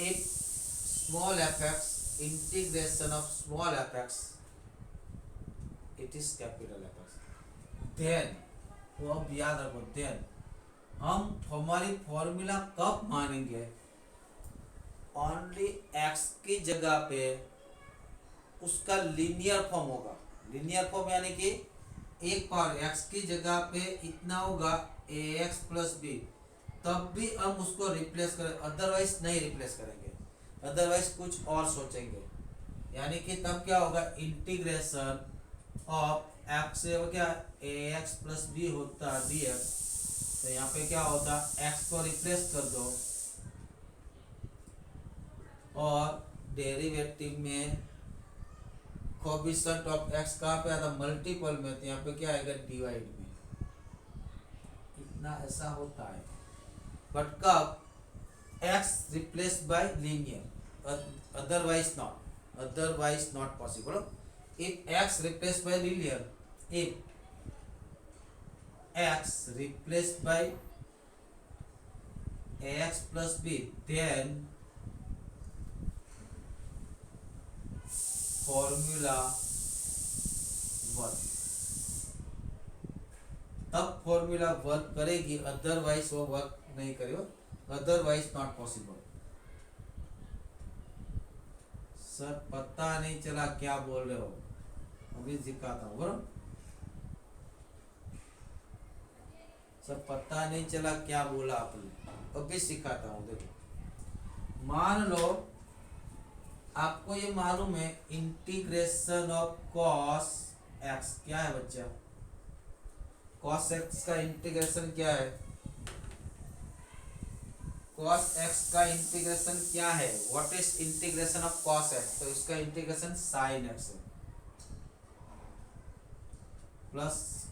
if small fx integration of small fx it is capital fx, then तो अब याद रखो then हम हमारी फॉर्मूला कब मानेंगे, ओनली x की जगह पे उसका लीनियर फॉर्म होगा। लीनियर फॉर्म यानी कि एक पावर x की जगह पे इतना होगा ax प्लस बी, तब भी हम उसको रिप्लेस करें, अदरवाइज नहीं रिप्लेस करेंगे, अदरवाइज कुछ और सोचेंगे। यानी कि तब क्या होगा, इंटीग्रेशन ऑफ x से वो क्या ax प्लस बी होता है dx, तो यहाँ पे क्या होता x को रिप्लेस कर दो और डेरिवेटिव में कोएफिशिएंट ऑफ x कहाँ पे आता मल्टीपल में, तो यहाँ पे क्या आएगा डिवाइड में, इतना ऐसा होता है। बट कब x replace by linear, otherwise not possible. If x replace by linear, if x replaced by ax plus b, then formula work, तब फॉर्मूला वर्क करेगी, अदरवाइज वो वर्क नहीं करेगा, अदरवाइज नॉट पॉसिबल। सर पता नहीं चला क्या बोल रहे हो, अभी दिखाता हूँ बराबर। सब पता नहीं चला क्या बोला आपने, अभी सिखाता हूँ। देखो मान लो आपको ये मालूम है इंटीग्रेशन ऑफ कॉस एक्स, क्या है बच्चा, कॉस एक्स का इंटीग्रेशन क्या है, कॉस एक्स का इंटीग्रेशन क्या है, what is integration of cos x, तो इसका इंटीग्रेशन साइन एक्स है प्लस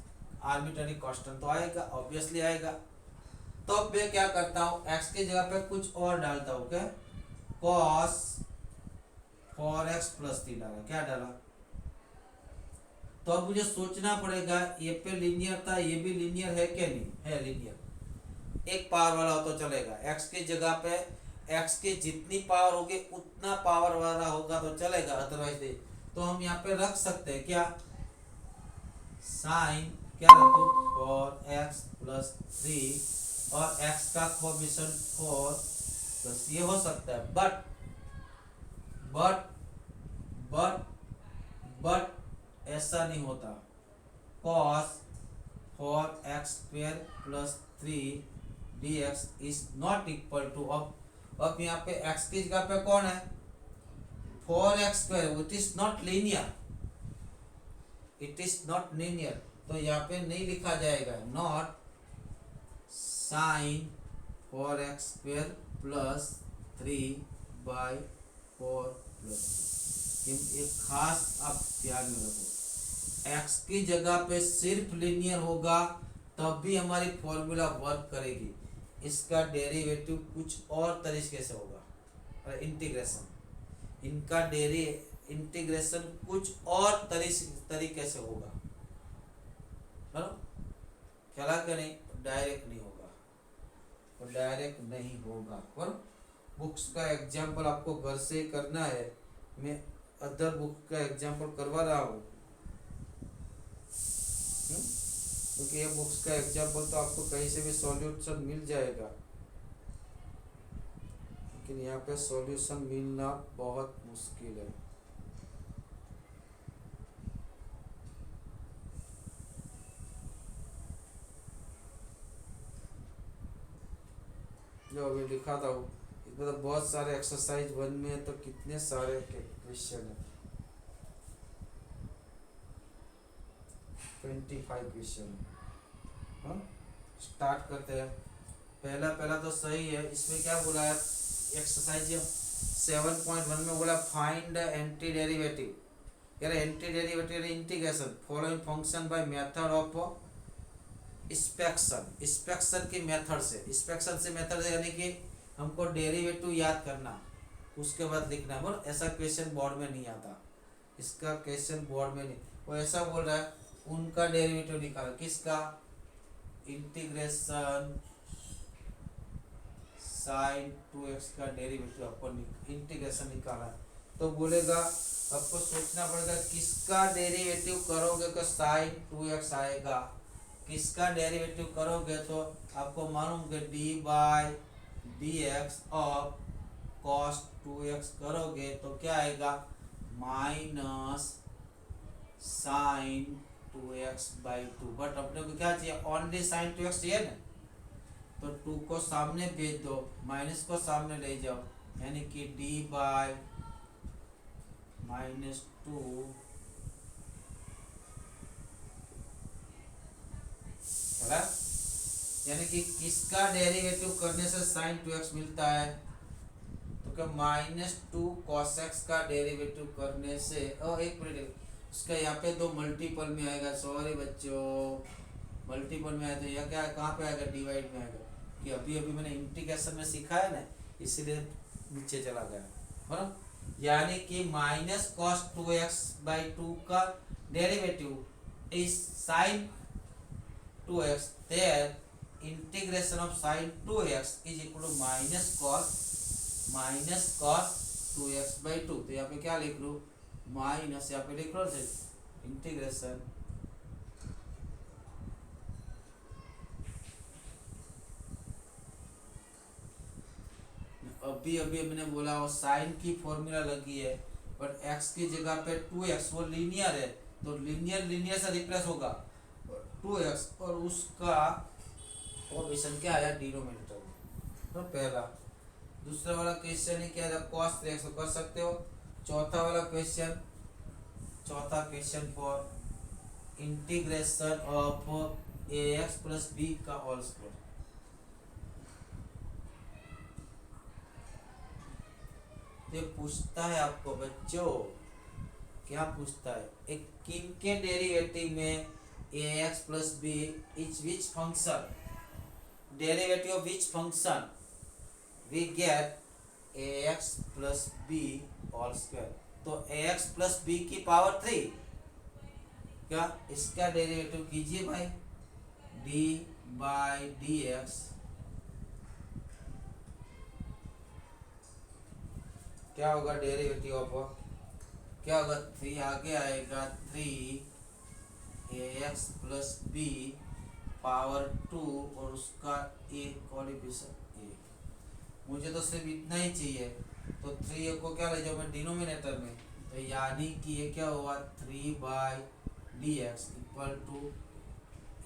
आर्बिट्ररी कांस्टेंट, तो आएगा ऑब्वियसली आएगा। तो अब मैं क्या करता हूँ, x की जगह पे कुछ और डालता हूँ, क्या cos 4x प्लस 3 डाला, क्या डाला, तो अब मुझे सोचना पड़ेगा ये पे लीनियर था, ये भी लीनियर है क्या, नहीं है लीनियर, एक पावर वाला हो तो चलेगा, x की जगह पे x की जितनी पावर होगी उतना पावर वाला होगा तो चलेगा, अदरवाइज नहीं। तो हम यहाँ पे रख सकते हैं क्या, साइन क्या रखो 4x प्लस 3 और x का कोएफिशिएंट 4 प्लस, ये हो सकता है। बट ऐसा नहीं होता, cos 4x square plus 3 dx is not equal to, अब यहाँ पे x की जगह पे कौन है 4x square, it is not linear, it is not linear, तो यहाँ पे नहीं लिखा जाएगा not sine 4x square plus 3/4 plus, एक खास आप ध्यान में रखो, x की जगह पे सिर्फ लीनियर होगा तब भी हमारी फॉर्मूला वर्क करेगी, इसका डेरिवेटिव कुछ और तरीके से होगा, इंटीग्रेशन इनका इंटीग्रेशन कुछ और तरीके से होगा, चला के नहीं, डायरेक्ट नहीं होगा, और डायरेक्ट नहीं होगा। पर बुक्स का एग्जाम्पल आपको घर से ही करना है, मैं अदर बुक का एग्जाम्पल करवा रहा हूँ, क्योंकि ये बुक्स का एग्जाम्पल तो आपको कहीं से भी सॉल्यूशन मिल जाएगा, लेकिन यहाँ पे सॉल्यूशन मिलना बहुत मुश्किल है। जो अभी लिखा था इसमें तो बहुत सारे एक्सरसाइज 1 में तो कितने सारे क्वेश्चन है, 25 क्वेश्चन। हाँ स्टार्ट करते हैं, पहला तो सही है, इसमें क्या बोला है एक्सरसाइज 7.1 में बोला फाइंड द एंटी डेरिवेटिव, यार anti derivative integration following function by method of inspection की मेथड से, इंस्पेक्शन से मेथड यानी कि हमको डेरिवेटिव याद करना उसके बाद लिखना, बोल ऐसा क्वेश्चन बोर्ड में नहीं आता, इसका क्वेश्चन बोर्ड में नहीं, वो ऐसा बोल रहा है उनका डेरिवेटिव निकालो, किसका, इंटीग्रेशन साइन 2x का डेरिवेटिव आपको इंटीग्रेशन निकालना है। तो बोलेगा आपको सोचना पड़ेगा किसका डेरिवेटिव करोगे तो साइन 2x आएगा, किसका डेरिवेटिव करोगे तो आपको मालूम कि डी बाई डी एक्स और कॉस 2x करोगे तो क्या आएगा माइनस साइन 2x/2। बट अपने को क्या चाहिए ओनली साइन 2x चाहिए ना, तो 2 को सामने भेज दो, माइनस को सामने ले जाओ, यानी कि d बाय -2 है, यानी कि किसका डेरिवेटिव करने से साइन 2x मिलता है, तो क्या -2 cos x का डेरिवेटिव करने से एक मिनट उसका यहाँ पे दो मल्टीपल में आएगा, सॉरी बच्चों मल्टीपल में आया तो यह क्या कहाँ पे आएगा डिवाइड में आएगा, कि अभी अभी मैंने इंटीग्रेशन में सीखा है ना इसलिए नीचे चला गया है ना। यानी कि -cos 2x/2 का derivative is sin 2x, there integration of sin 2x is equal to -cos 2x/2। तो यहाँ पे क्या लिख लूँ माइनस, यहाँ पे लिख लो इंटीग्रेशन अभी अभी मैंने बोला वो साइन की फॉर्मूला लगी है, बट x की जगह पे 2x वो लीनियर है तो लीनियर से रिप्लेस होगा 2x और उसका कोएफिशिएंट क्या आया डिनोमिनेटर में। तो पहला दूसरा वाला क्वेश्चन है क्या cos 3x तो कर सकते हो। चौथा वाला क्वेश्चन, चौथा question for integration of ax plus b का होल स्क्वायर। ये पूछता है आपको बच्चों, क्या पूछता है एक किन के डेरिवेटिव में ax plus b is which function, derivative of which function we get ax plus b whole square. तो ax प्लस b की पावर 3 क्या इसका डेरिवेटिव कीजिए भाई d बाई डी एक्स, क्या होगा डेरिवेटिव ऑफ क्या होगा 3 आगे आएगा 3ax प्लस b पावर 2 और उसका एक कोएफिशिएंट a। मुझे तो सिर्फ इतना ही चाहिए तो 3 को क्या ले जाओ मैं डिनोमिनेटर में, तो यानी कि ये क्या हुआ 3 by D X equal to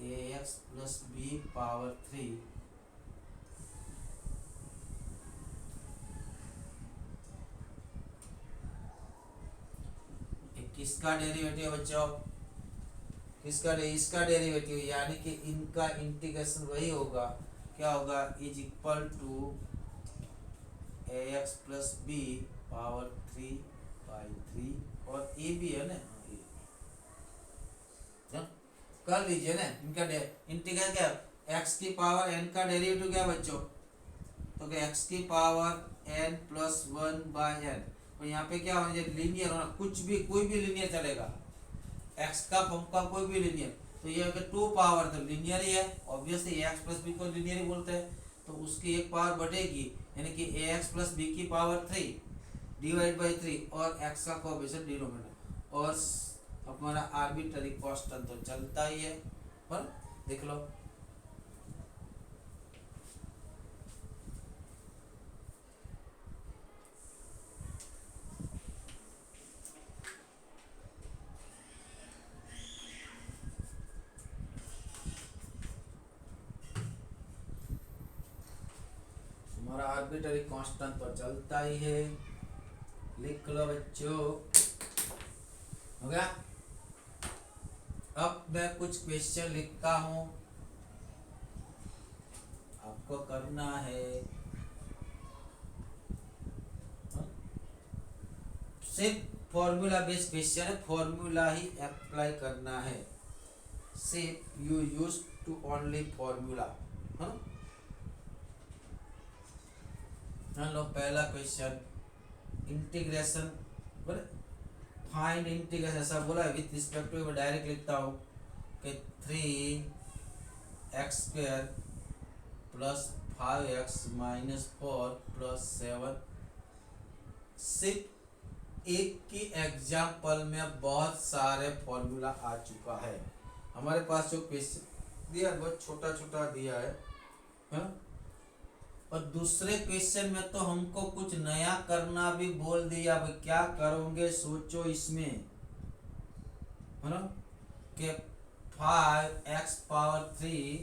ax plus b power 3 किसका डेरिवेटिव बच्चों, किसका इसका डेरिवेटिव, यानी कि इनका इंटीग्रेशन वही होगा क्या होगा is equal to ax plus b power 3/3 और a भी है ना कर लीजिए ना इनका इंटीग्रेशन क्या x की पावर n का डेरिवेटिव क्या बच्चों, तो क्या x की पावर n प्लस 1/n और यहाँ पे क्या होना चाहिए लीनियर होना, कुछ भी कोई भी लीनियर चलेगा x का फॉर्म का कोई भी लीनियर, तो ये अगर 2 पावर तो लीनियर ही है ऑब्वियसली ax प्लस b को लीनियर ही बोलते हैं, तो उसकी एक पावर बढ़ेगी यानी कि ax प्लस b की पावर 3 डिवाइड बाई 3 और x का कोएफिशिएंट डिनोमिनेटर और हमारा आर्बिट्ररी कांस्टेंट तो चलता ही है, पर देख लो हमारा आर्बिट्ररी कांस्टेंट तो चलता ही है, लिख लो बच्चों हो गया। अब मैं कुछ क्वेश्चन लिखता हूं आपको करना है, सिर्फ फॉर्मूला बेस्ड क्वेश्चन है, फॉर्मूला ही अप्लाई करना है, सिर्फ you use to only formula. लो पहला क्वेश्चन इंटीग्रेशन फाइंड इंटीग्रेशन ऐसा बोला है विथ रिस्पेक्ट टू, डायरेक्ट लिखता हूँ कि 3x² प्लस 5x-4 प्लस 7। सिर्फ एक की एग्जाम्पल में बहुत सारे फॉर्मूला आ चुका है। हमारे पास जो क्वेश्चन दिया बहुत छोटा छोटा दिया है, हाँ? और दूसरे क्वेश्चन में तो हमको कुछ नया करना भी बोल दिया। अब क्या करोगे सोचो इसमें, है ना? कि 5x⁻³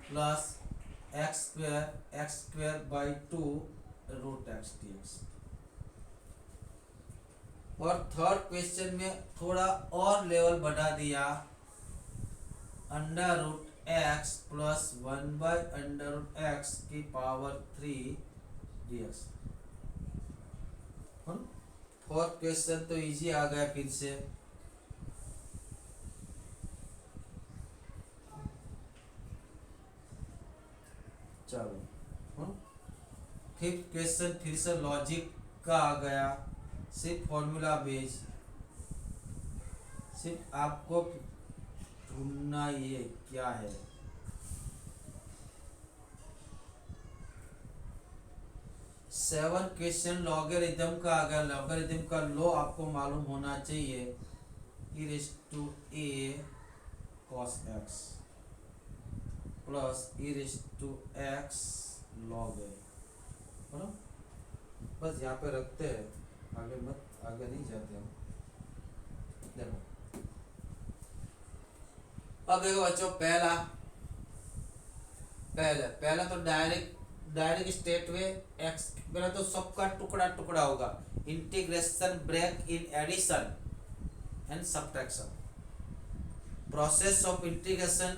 plus x² root X dx। और थर्ड क्वेश्चन में थोड़ा और लेवल बढ़ा दिया, √x plus 1/√x³ dx। Fourth question तो इजी आ गया फिर से। चलो फिफ्थ क्वेश्चन फिर से लॉजिक का आ गया, सिर्फ फॉर्मूला बेस। सिर्फ आपको ढूंढना ये क्या है। सेवन क्वेश्चन लॉगरिथम का आ गया। लॉगरिथम का लॉ आपको मालूम होना चाहिए, e⁻a cos x plus e⁻x log a, है ना? बस यहाँ पे रखते हैं, आगे नहीं जाते हम। देखो अब देखो बच्चों, पहला तो डायरेक्ट स्टेट में x, पहले तो सबका टुकड़ा टुकड़ा होगा। Integration break in addition and subtraction. Process of integration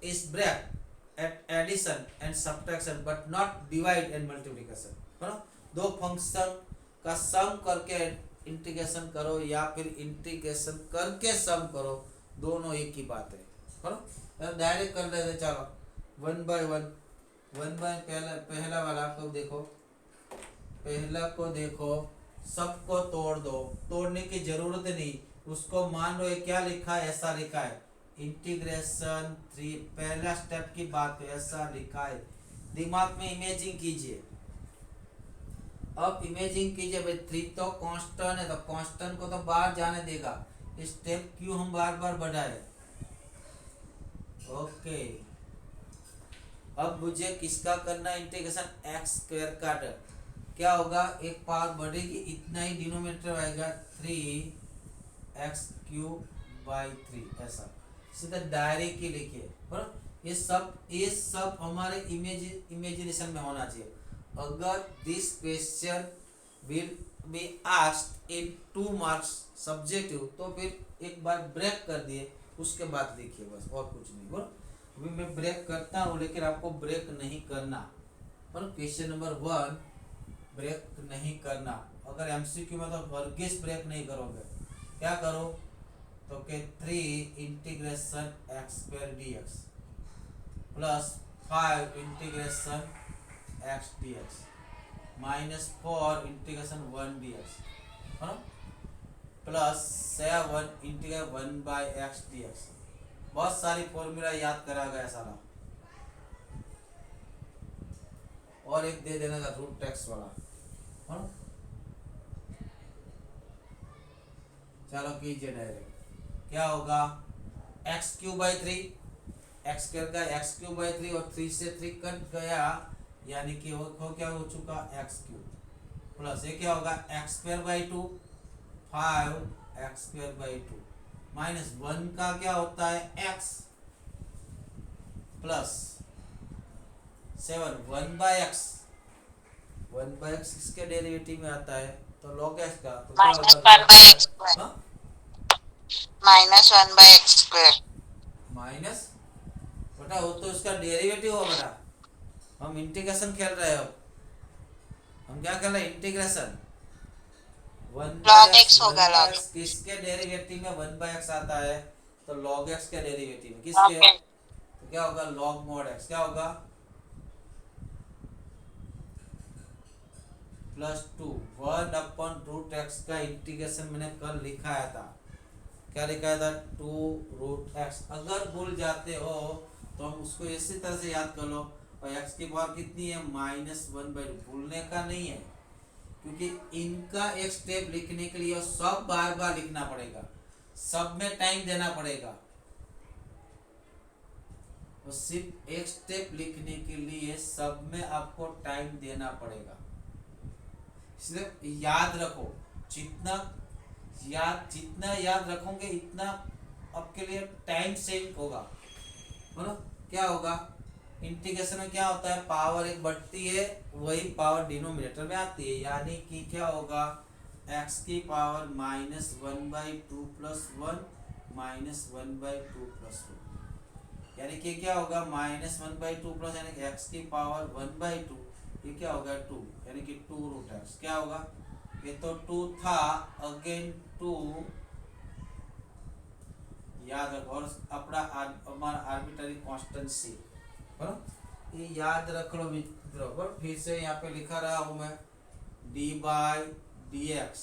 is break at addition and subtraction but not divide and multiplication, है ना? दो फंक्शन का सम करके इंटीग्रेशन करो या फिर इंटीग्रेशन करके सम करो, दोनों एक ही बात है ना? डायरेक्ट कर लेते, चलो 1/1 पहला वाला को देखो, सबको तोड़ दो। तोड़ने की जरूरत नहीं, उसको मान लो ये क्या लिखा है, ऐसा लिखा है इंटीग्रेशन 3। पहला स्टेप की बात है, ऐसा लिखा है। दिमाग में इमेजिंग कीजिए। अब इमेजिंग कीजिए भाई 3 तो कांस्टेंट है, तो कांस्टेंट को तो बाहर जाने देगा। स्टेप क्यों हम बार बार बढ़ाए? ओके, अब मुझे किसका करना है इंटीग्रेशन, x² का। क्या होगा, एक पावर बढ़ेगी, इतना ही डिनोमिनेटर आएगा 3x³ ऐसा। सीधा डायरेक्ट ही लिखिए, ये सब हमारे इमेजिनेशन में होना चाहिए। अगर this question will be asked in 2 marks subjective, तो फिर एक बार ब्रेक कर दिए, उसके बाद लिखिए, बस और कुछ नहीं। बोलो अभी मैं ब्रेक करता हूँ, लेकिन आपको ब्रेक नहीं करना। और क्वेश्चन नंबर 1 ब्रेक नहीं करना। अगर एमसीक्यू में तो वर्गीस ब्रेक नहीं करोगे, क्या करो तो के 3 integration x² dx plus 5 integration x dx minus 4 integration 1 dx, है ना? Plus 7 integration 1/x dx। बहुत सारी फॉर्मूला याद करा गया सारा। और एक दे देना था √x वाला, है ना? चलो कीजिए डायरेक्ट। क्या होगा, x³ 3 का x³ और 3 से 3 कट गया, यानी कि वो क्या हो चुका, x³ प्लस ये क्या होगा x²/2 5x²/2 माइनस 1 का क्या होता है x प्लस 7 1/x। 1/x इसके डेरिवेटिव में आता है, तो log x का तो क्या होगा, -1/x²। माइनस बेटा वो तो इसका डेरिवेटिव हो बेटा। हम इंटीग्रेशन खेल रहे हो, हम क्या कर रहे हैं इंटीग्रेशन। 1/x होगा, log किसके डेरिवेटिव में 1/x आता है, तो log x के डेरिवेटिव में किसके, तो क्या होगा log mod x, क्या होगा +2 1/√x का इंटीग्रेशन मैंने कल लिखाया था। क्या लिखाया था, 2√x। अगर भूल जाते हो तो हम उसको इसी तरह से याद कर लो, और एक्स की पावर कितनी है -1/2। भूलने का नहीं है, क्योंकि इनका एक स्टेप लिखने के लिए सब बार बार लिखना पड़ेगा, सब में टाइम देना पड़ेगा। और सिर्फ एक स्टेप लिखने के लिए सब में आपको टाइम देना पड़ेगा। सिर्फ याद रखो, जितना याद रखोगे इतना आपके लिए टाइम सेव होगा। बोलो क्या होगा, इंटीग्रेशन में क्या होता है, पावर एक बढ़ती है, वही पावर डिनोमिनेटर में आती है, यानी कि क्या होगा, x की पावर -1/2 + 1 -1/2 + 1, यानी कि क्या होगा -1/2 प्लस यानी कि x की पावर 1/2, ये क्या होगा 2, यानी कि 2√x क्या होगा, ये तो 2 था, अगेन 2 याद रखो। और अपना हमारा आर्बिट्ररी कांस्टेंट c, बराबर, ये याद रख लो मित्रों। फिर से यहाँ पे लिखा रहा हूँ मैं, d/dx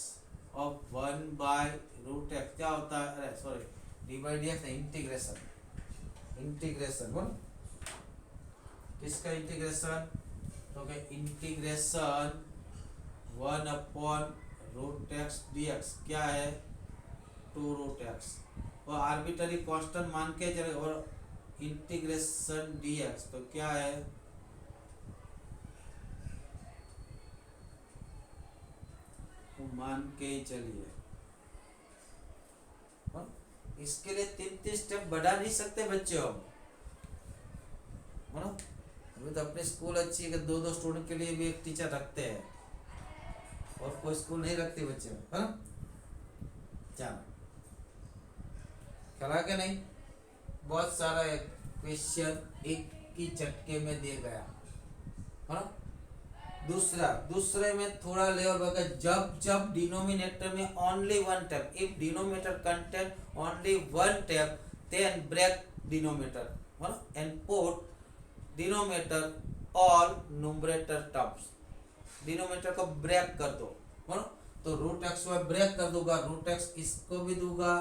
ऑफ 1/√x क्या होता है, अरे सॉरी, d/dx इंटीग्रेशन, इंटीग्रेशन बोल किसका इंटीग्रेशन, तो क्या इंटीग्रेशन 1/√x dx क्या है 2√x, और आर्बिट्ररी कांस्टेंट मान के चले, और इंटीग्रेशन dx तो क्या है, तो मान के ही चलिए। इसके लिए 3 स्टेप बढ़ा नहीं सकते बच्चों हम, अभी तो अपनी स्कूल अच्छी है कि 2 स्टूडेंट के लिए भी एक टीचर रखते हैं, और कोई स्कूल नहीं रखती बच्चे, हाँ चलो खड़ा के नहीं, बहुत सारा क्वेश्चन एक ही झटके में दे गया, हाँ। दूसरे में थोड़ा लेवल बगा, जब डिनोमिनेटर में only one tap, if denominator contain only one tap then break denominator, and put denominator all numerator terms, denominator को ब्रेक कर दो, तो √x को ब्रेक कर दूंगा, √x इसको भी दूंगा,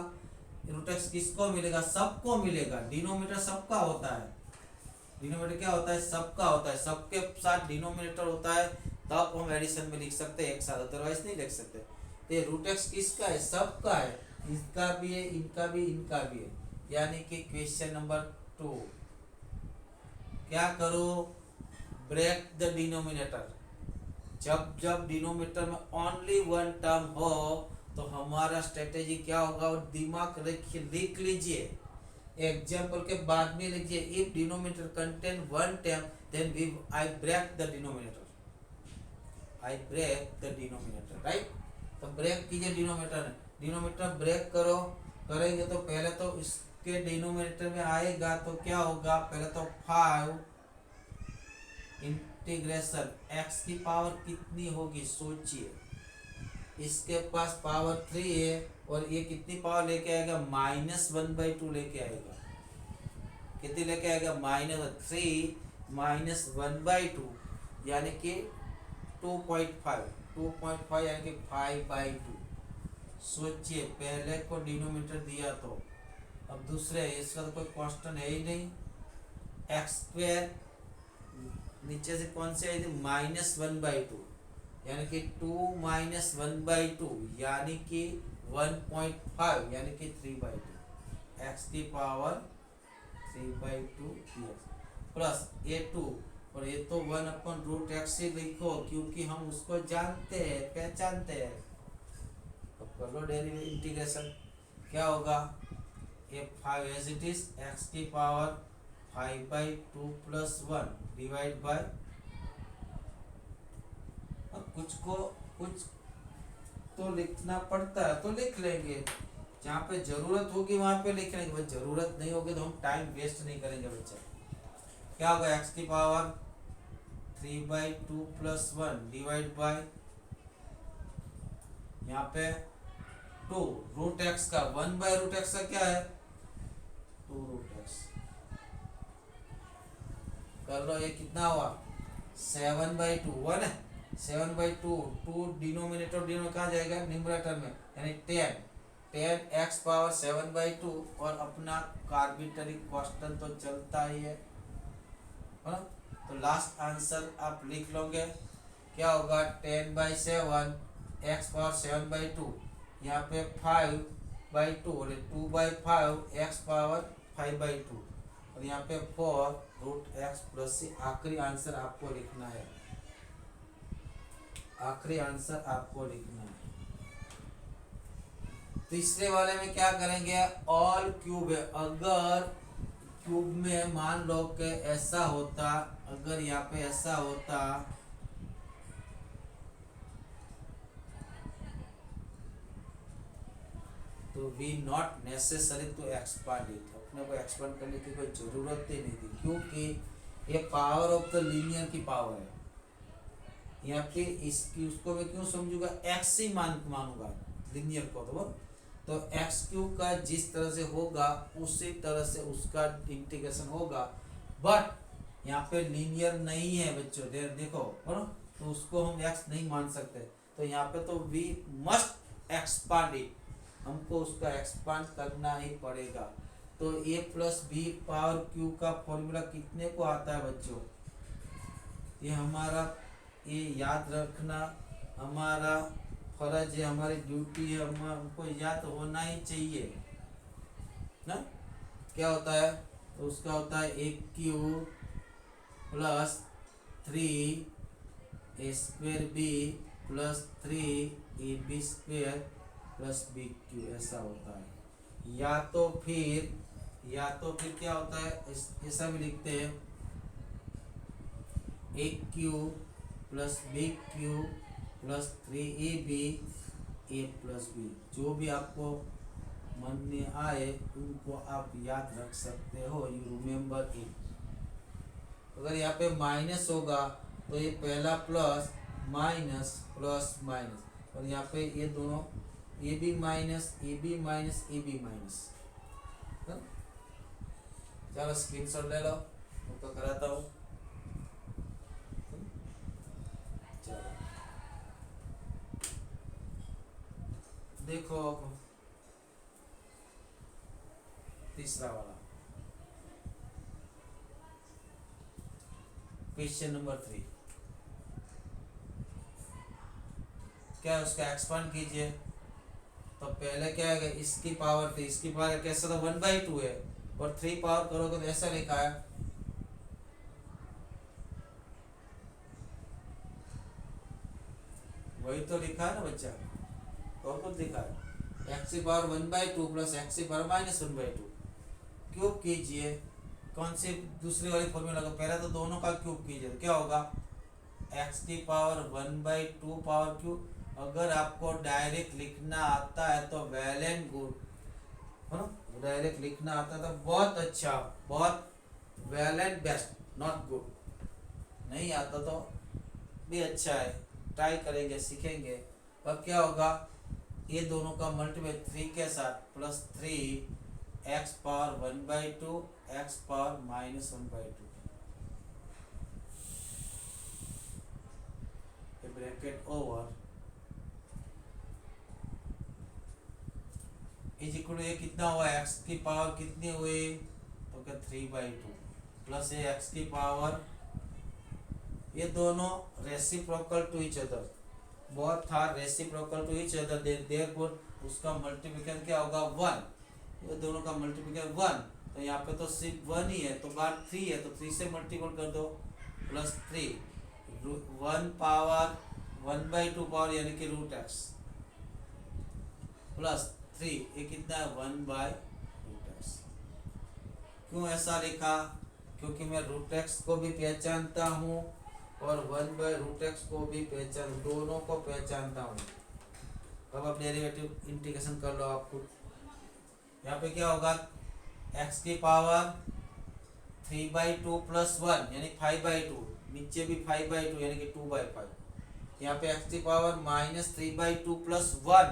√x किसको मिलेगा, सबको मिलेगा, डिनोमिनेटर सबका होता है, डिनोमिनेटर क्या होता है, सबका होता है, सबके साथ डिनोमिनेटर होता है, तब हम एडिशन में लिख सकते हैं एक साथ, अदरवाइज नहीं लिख सकते। तो ये √x किसका है, सबका है, इसका भी है, इनका भी, इनका भी है, यानी कि क्वेश्चन नंबर 2 क्या करो, ब्रेक द डिनोमिनेटर, जब डिनोमिनेटर में ओनली वन टर्म हो तो हमारा स्ट्रेटेजी क्या होगा, और दिमाग लिख लीजिए, एग्जाम्पल के बाद में लिखिए, if denominator contain one term then we I break the denominator, I break the denominator, right. तो ब्रेक कीजिए डिनोमिनेटर ब्रेक करो, करेंगे तो पहले तो इसके डिनोमिनेटर में आएगा तो क्या होगा, पहले तो 5 इंटीग्रेशन x की पावर कितनी होगी सोचिए, इसके पास पावर 3 है, और ये कितनी पावर लेके आएगा, -1/2 लेके आएगा, कितनी लेके आएगा, -3 -1/2 यानी कि 2.5 यानी कि 5/2। सोचिए पहले को डिनोमिनेटर दिया तो, अब दूसरे इसका तो कोई कांस्टेंट है ही नहीं, x² नीचे से कौन से आई थी, -1/2 यानी कि 2 -1/2 यानी कि 1.5 यानी कि 3/2, x की पावर 3/2 प्लस ये 2, और ये तो 1/√x से लिखो क्योंकि हम उसको जानते हैं, पहचानते हैं। अब कर लो डेरिवेटिव इंटीग्रेशन, क्या होगा, ये 5 एज इट इज, x की पावर 5/2 + 1 डिवाइड बाय, कुछ तो लिखना पड़ता है तो लिख लेंगे, जहाँ पे जरूरत होगी वहां पे लिख लेंगे, जरूरत नहीं होगी तो हम टाइम वेस्ट नहीं करेंगे बच्चे। क्या होगा, x की पावर 3/2 + 1 डिवाइड बाय, यहाँ पे 2 √x का 1/√x का क्या है 2√x, कर लो, ये कितना हुआ 7/2, 1 है 7/2, 2 डिनोमिनेटर कहाँ जाएगा, न्यूमरेटर में, यानी 10 x पावर 7/2, और अपना आर्बिट्ररी कांस्टेंट तो चलता ही है ना, तो लास्ट आंसर आप लिख लोगे, क्या होगा 10/7 एक्स पावर 7/2, यहाँ पे 5/2 और 2/5 एक्स पावर 5/2 और यहाँ पे 4√x+c। आखिरी आंसर आपको लिखना है, आखिरी आंसर आपको लिखना है। तीसरे वाले में क्या करेंगे, ऑल क्यूब है, अगर क्यूब में मान लो कि ऐसा होता, अगर यहाँ पे ऐसा होता तो we not necessary to expand it, अपने को एक्सपांड करने की कोई जरूरत ही नहीं थी, क्योंकि ये पावर ऑफ द लीनियर की पावर है। यहाँ पे इसकी उसको मैं क्यों समझूंगा, एक्स ही मानूंगा लीनियर को, तो एक्स क्यूब का जिस तरह से होगा उसी तरह से उसका इंटीग्रेशन होगा, बट यहाँ पे लीनियर नहीं है बच्चों, देखो है, तो उसको हम एक्स नहीं मान सकते, तो यहाँ पे तो वी मस्ट एक्सपांड इट, हमको उसका एक्सपांड करना ही पड़ेगा। तो a+b पावर क्यू का फॉर्मूला कितने को आता है बच्चों, ये हमारा, ये याद रखना हमारा फर्ज है, हमारी ड्यूटी है, हमको याद होना ही चाहिए ना। क्या होता है, तो उसका होता है a³ + 3a² b + 3ab² + bq, ऐसा होता है। या तो फिर क्या होता है, ऐसा भी लिखते हैं a³ + bq + 3ab a+b, जो भी आपको मन में आए उनको आप याद रख सकते हो, यू रिमेम्बर इट। अगर यहाँ पे माइनस होगा तो ये पहला प्लस माइनस प्लस माइनस, और यहाँ पे ये दोनों A B minus A B minus A B minus. चलो स्क्रीनशॉट ले लो, तो कराता हूँ। चलो देखो तीसरा वाला क्वेश्चन नंबर 3, क्या है उसका एक्सपांड कीजिए। तो पहले क्या है, इसकी पावर थी, इसकी पावर कैसा था 1/2 है, और 3 पावर करोगे तो ऐसा लिखा है, वही तो लिखा है ना बच्चा, और कुछ लिखा है, एक्स की पावर 1/2 + एक्स की पावर -1/2 क्यूब कीजिए। कौन सी दूसरी वाली फॉर्मूला का, पहले तो दोनों का क्यूब कीजिए, तो क्या होगा एक्स की पावर 1/2 पावर क्यूब। अगर आपको डायरेक्ट लिखना आता है तो वेल एंड गुड, है ना, डायरेक्ट लिखना आता है तो बहुत अच्छा, बहुत well and best, not good. नहीं आता तो भी अच्छा है, ट्राई करेंगे, सीखेंगे। अब क्या होगा, ये दोनों का मल्टीप्लाई 3 के साथ +3 X power 1/2 X power -1/2, bracket over is equal to, ये कितना हुआ, एक्स की पावर कितनी हुई, तो क्या 3/2 प्लस ये एक्स की पावर, ये दोनों reciprocal to each other, both are reciprocal to each other, therefore उसका मल्टीप्लिकेशन क्या होगा 1, ये दोनों का मल्टीप्लिकेशन 1, तो यहाँ पे तो सिर्फ 1 ही है, तो बार 3 है, तो 3 से मल्टीपल कर दो, +3 1 पावर 1/2 पावर यानी कि √x +3, ये कितना है 1/√x। क्यों ऐसा लिखा, क्योंकि मैं √x को भी पहचानता हूँ और 1/√x को भी पहचान, दोनों को पहचानता हूँ। अब आप डेरिवेटिव इंटीग्रेशन कर लो आपको, यहाँ पे क्या होगा, x की पावर 3/2 + 1 यानी 5/2, नीचे भी 5/2 यानी कि 2/5, यहाँ पे x की पावर -3/2 + 1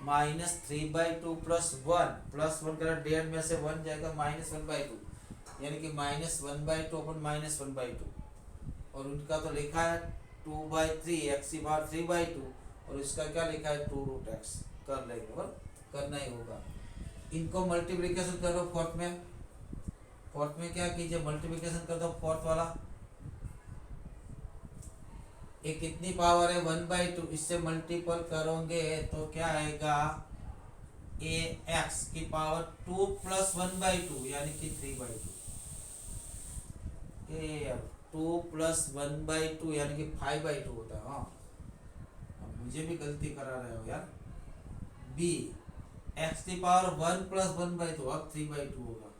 -3/2 + 1 +1 करा, डेढ़ में से 1 जाएगा -1/2 यानी कि -1/2 अपन -1/2, और उनका तो लिखा है 2/3 x की पावर 3/2, और इसका क्या लिखा है 2√x, कर लेंगे, और करना ही होगा। इनको मल्टीप्लिकेशन करो फोर्थ में क्या कीजिए, मल्टीप्लिकेशन कर दो फोर्थ वाला, ये कितनी पावर है 1/2, इससे मल्टीपल करोगे तो क्या आएगा ए एक्स की पावर 2 प्लस 1/2 यानी कि 3/2। ये 2 प्लस 1/2 यानी कि 5/2 होता है। हाँ अब मुझे भी गलती करा रहे हो यार। बी एक्स की पावर 1 प्लस 1/2 अब 3/2 होगा।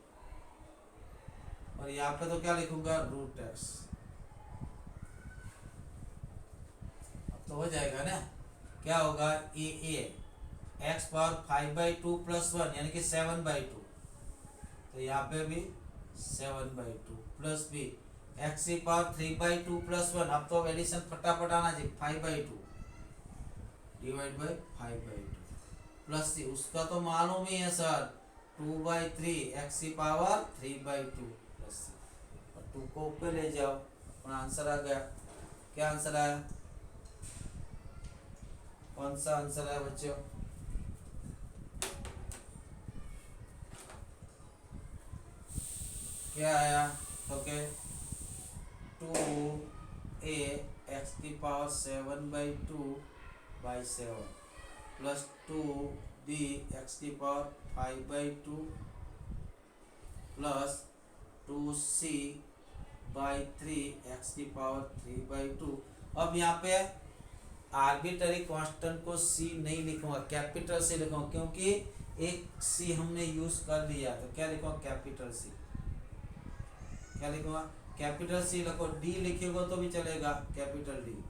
और यहाँ पे तो क्या लिखूंगा रूट एक्स। अब तो हो जाएगा ना। क्या होगा ए एक्स पावर 5/2 प्लस 1 यानी कि 7/2। तो यहाँ पे भी 7/2 प्लस बी एक्स की पावर 3/2 प्लस 1। अब तो एडिशन फटाफट आना चाहिए 5/2 डिवाइड बाई 5/2 प्लस सी उसका तो मालूम ही है सर 2/3 एक्स की पावर 3/2 प्लस सी। और 2 को ऊपर ले जाओ और आंसर आ गया। क्या आंसर आया? कौन सा आंसर है बच्चों? क्या आया? ओके 2a एक्स की पावर 7/2/7 प्लस 2b एक्स की पावर 5/2 प्लस 2c/3 एक्स की पावर 3/2। अब यहाँ पे आर्बिट्ररी कांस्टेंट को c नहीं लिखूंगा, कैपिटल से लिखूंगा क्योंकि एक c हमने यूज कर लिया। तो क्या लिखूंगा? Capital C. क्या लिखूंगा? कैपिटल सी लिखो। डी लिखेगा तो भी चलेगा, capital D.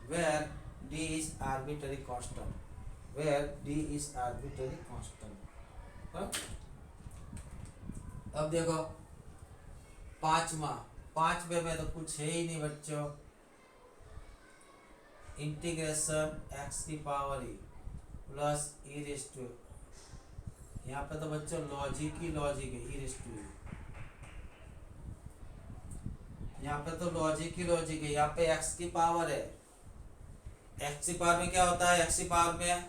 Where D is arbitrary constant, where D is arbitrary constant. अब देखो पांचवे में तो कुछ है ही नहीं बच्चों। इंटीग्रेशन एक्स की power E plus E raise to. यहाँ पे तो बच्चों लॉजिक है, ई रेस टू। यहाँ पे तो लॉजिक है। यहाँ पे एक्स की पावर है। एक्स की पावर में क्या होता है? एक्स की पावर में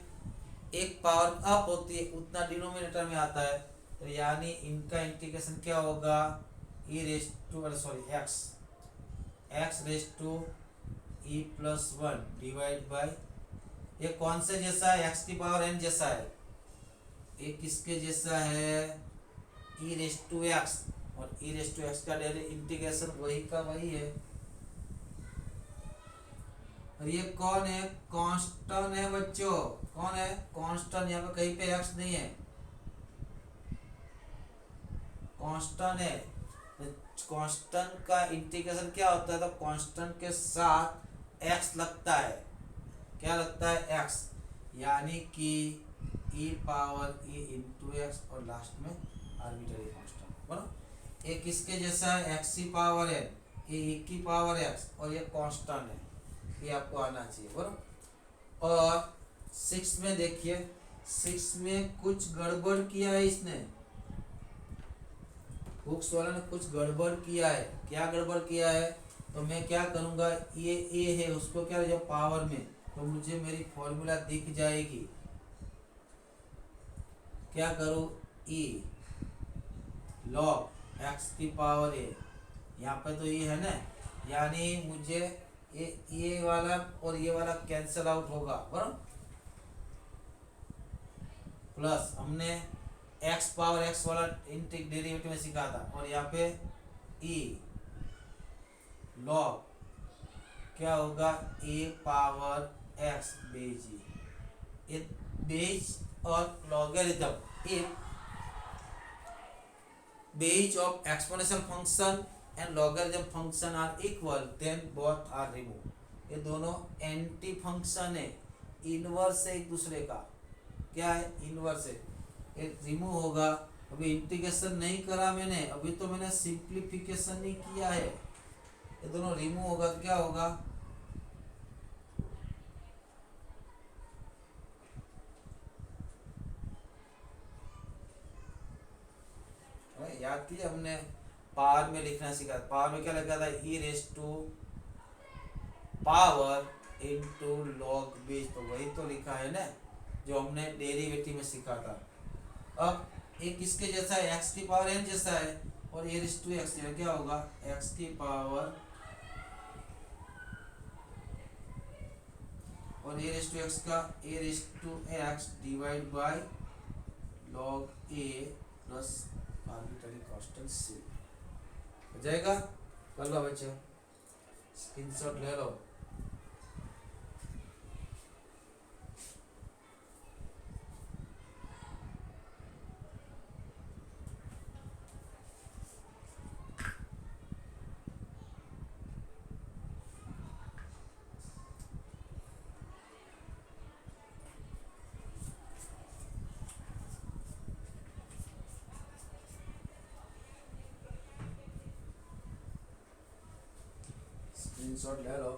एक पावर अप होती है, उतना डिनोमिनेटर में आता है। तो यानी इनका इंटीग्रेशन क्या होगा? E raise to sorry x raise to e plus 1 divide by ये कौन से जैसा है? एक्स की पावर एन जैसा है। ये किसके जैसा है? ई रेस टू एक्स। और ई रेस टू एक्स का डेली इंटीग्रेशन वही का वही है। और ये कौन है? कांस्टेंट है बच्चों। कौन है? कांस्टेंट। यहाँ पे कहीं पे एक्स नहीं है, कांस्टेंट है। कांस्टेंट का इंटीग्रेशन क्या होता है? तो कांस्टेंट के साथ एक्स लगता है। क्या लगता है? एक्स। यानी कि ई पावर ई इंटू एक्स और लास्ट में आर्बिट्ररी कांस्टेंट। बोलो ये किसके जैसा है? एक्स की पावर है, ये ई की पावर एक्स और ये कांस्टेंट है। ये आपको आना चाहिए। बोलो। और 6 में देखिए, 6 में कुछ गड़बड़ किया है इसने, बुक्स वाला ने कुछ गड़बड़ किया है। क्या गड़बड़ किया है? तो मैं क्या करूंगा, ये ए है उसको क्या जो पावर में, तो मुझे मेरी फॉर्मूला दिख जाएगी। क्या करूं? ई लॉग एक्स की पावर ए। यहाँ पे तो ये है ना, यानी मुझे ये वाला और ये वाला कैंसिल आउट होगा बराबर। प्लस हमने एक्स पावर एक्स वाला डेरिवेटिव में सीखा था। और यहाँ पे ई लॉग क्या होगा? A power X base E. ये बेज और लॉगरिथम, ये base of exponential function and logarithm function are equal, then both are remove. ये दोनों एंटी फंक्शन है, इनवर्स है एक दूसरे का। क्या है? इनवर्स है। एक रिमूव होगा। अभी इंटीग्रेशन नहीं करा मैंने, अभी तो मैंने सिंप्लीफिकेशन नहीं किया है। ये दोनों रिमूव होगा तो क्या होगा? याद किया हमने, पावर में लिखना सीखा। पावर में क्या लिखा था? E raise to power into log base. तो वही तो लिखा है ना जो हमने डेरिवेटिव में सीखा था। अब एक किसके जैसा है? एक्स की पावर एन जैसा है। और ए रेस टू एक्स क्या होगा? एक्स की पावर और ए रेस टू एक्स का a raise to x divide by log a plus arbitrary constant c हो जाएगा। कर लो बच्चे, स्क्रीनशॉट ले लो। स्क्रीनशॉट ले लो।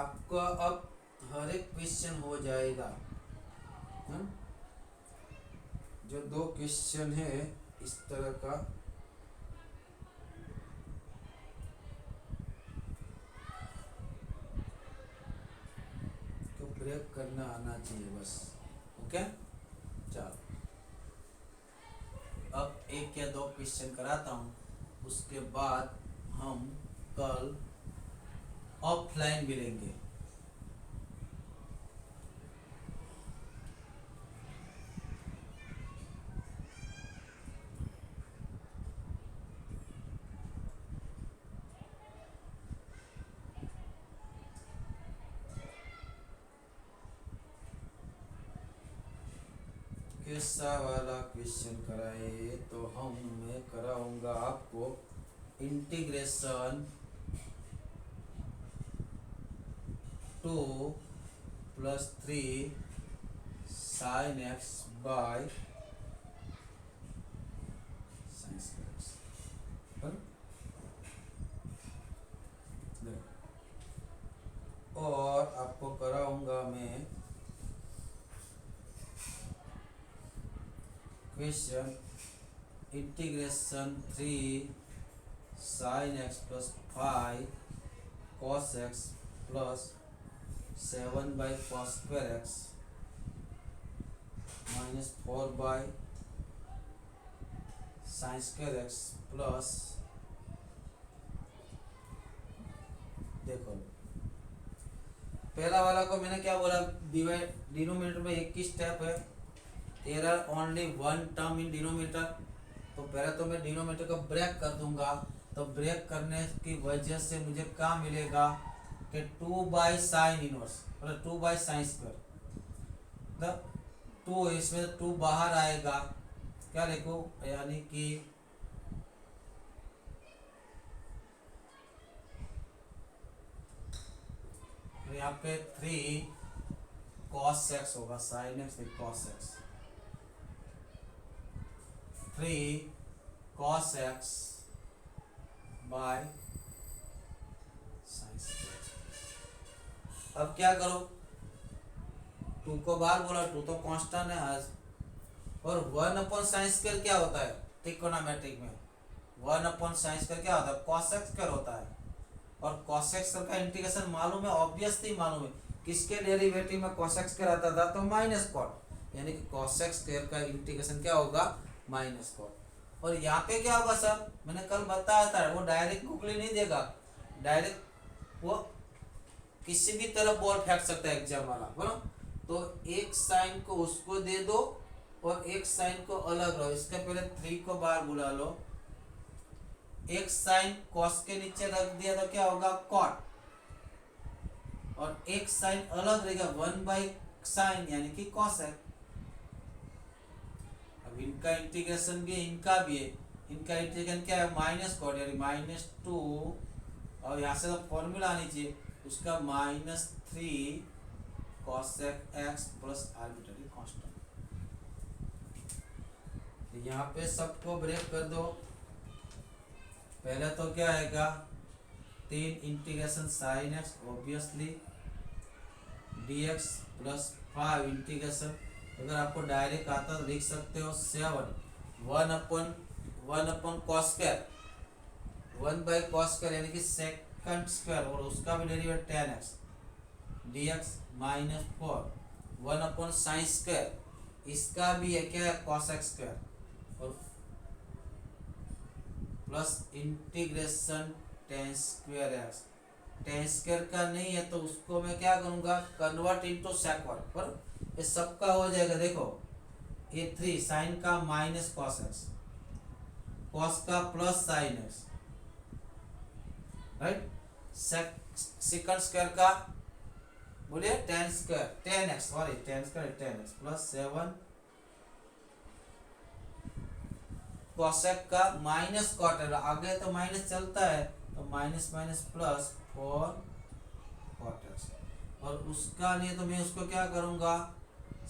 आपका अब हर एक क्वेश्चन हो जाएगा। जो 2 क्वेश्चन है इस तरह का, तो ब्रेक करना आना चाहिए बस। ओके, चलो अब 1 या 2 क्वेश्चन कराता हूँ, उसके बाद हम कल ऑफलाइन मिलेंगे। कैसा वाला क्वेश्चन कराए तो मैं कराऊंगा आपको integration 2 + 3 sin x by sin x। और आपको कराऊंगा मैं question integration 3 sin x + 5 cos x plus 7/cos² x minus 4/sin² x plus, देखो पहला वाला को मैंने क्या बोला, डिवाइड डिनोमिनेटर में एक ही स्टेप है, there are only 1 term in denominator. तो पहले तो मैं डिनोमिनेटर को ब्रेक कर दूंगा, तो ब्रेक करने की वजह से मुझे क्या मिलेगा कि 2/sin इनवर्स मतलब 2/sin², मतलब 2 इसमें 2 बाहर आएगा, क्या लिखो, यानी कि यहाँ पे 3 cos x होगा, sin x नहीं cos x, 3 cos x by sin²। अब क्या करो, 2 को बाहर बोला, 2 तो कांस्टेंट है आज, और 1/sin² क्या होता है ट्रिग्नोमेट्रिक में, 1/sin² क्या होता है cos x² होता है। और cos x का इंटीग्रेशन मालूम है, ऑब्वियसली मालूम है, किसके डेरिवेटिव में cos x आता था, तो माइनस कॉट, यानी कि cos x² का इंटीग्रेशन क्या होगा माइनस कॉट। और यहाँ पे क्या होगा सर, मैंने कल बताया था, वो डायरेक्ट गूगली नहीं देगा, डायरेक्ट वो किसी भी तरफ बॉल फेंक सकता है एग्जाम वाला, बोलो। तो एक साइन को उसको दे दो और एक साइन को अलग रहो, इसके पहले 3 को बाहर बुला लो, एक साइन कॉस के नीचे रख दिया तो क्या होगा कॉट, और एक साइन अलग रहेगा 1/sin यानी कि कॉस है। अब इनका इंटीग्रेशन भी है, इनका भी है, इनका इंटीग्रेशन क्या है माइनस कॉट यानी -2, और यहाँ से तो फॉर्मूला आनी चाहिए उसका -3 cos x plus arbitrary constant. यहाँ पे सबको ब्रेक कर दो, पहले तो क्या आएगा 3 integration sin x obviously dx plus 5 integration, अगर आपको डायरेक्ट आता तो लिख सकते हो 7 1/cos², 1/cos² यानी कि सेकंड स्क्वायर, और उसका भी डेरिवेटिव 10x dx -4 1/sin², इसका भी है क्या cos x², और plus integration ten square x. Ten square का नहीं है तो उसको मैं क्या करूँगा, कन्वर्ट इनटू सेकंड, पर ये सबका हो जाएगा। देखो ये 3 साइन का माइनस कॉस एक्स, कॉस का plus sine X, right. Sec square का बोलिए tan square, tan X, sorry tan square tan X plus 7 cosec का माइनस कॉट, आगे तो माइनस चलता है तो minus minus plus 4 cot X. और उसका नहीं तो मैं उसको क्या करूँगा,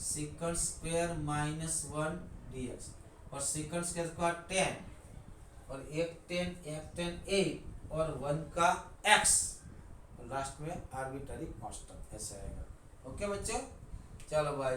sec square minus 1 D X, और सेकंड स्क्वायर का 10 और एक 10 8 और 1 का x, लास्ट में आर्बिट्ररी कांस्टेंट ऐसे आएगा। ओके बच्चों, चलो बाय।